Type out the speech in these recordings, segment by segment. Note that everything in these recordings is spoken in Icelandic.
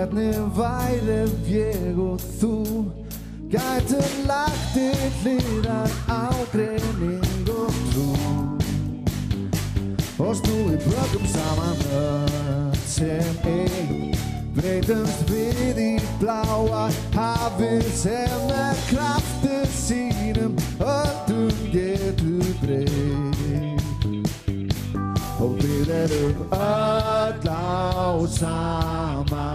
Hvernig væri ef ég og þú gætum lagt til hliðar ágreining og trú og snúið bökum saman öll sem ein breytumst við í bláa hafið sem með krafti sínum öllum getur breytt og við erum öll á sama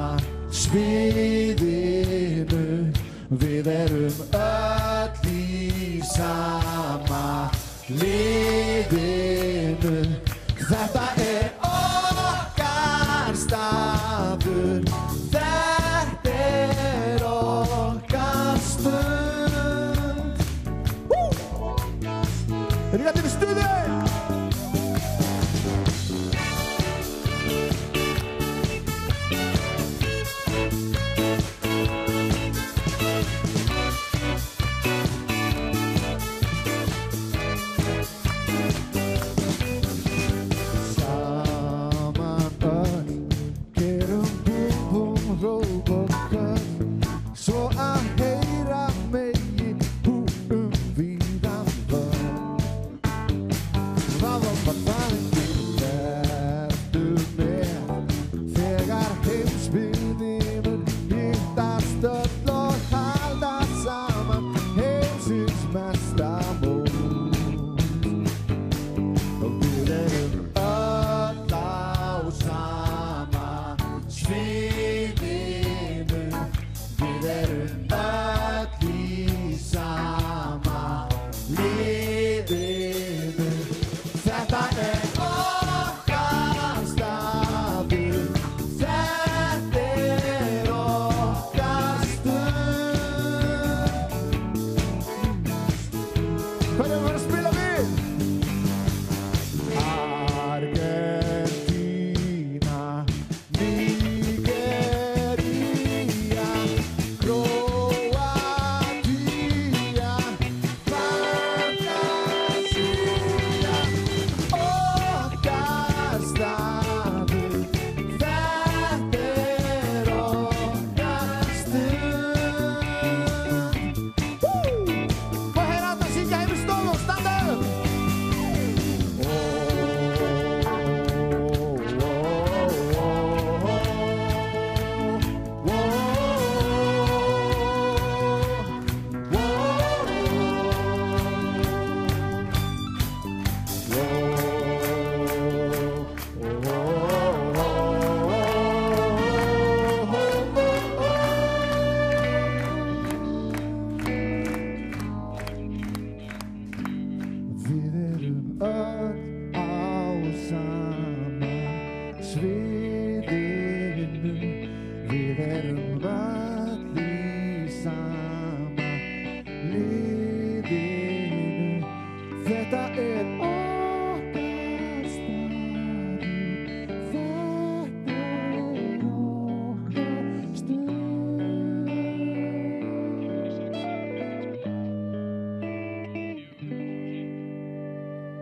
sviðinu við erum öll í sama liðinu þetta okkar staður þetta okkar stund Er ég allir í stuði?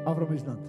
Áfram Ísland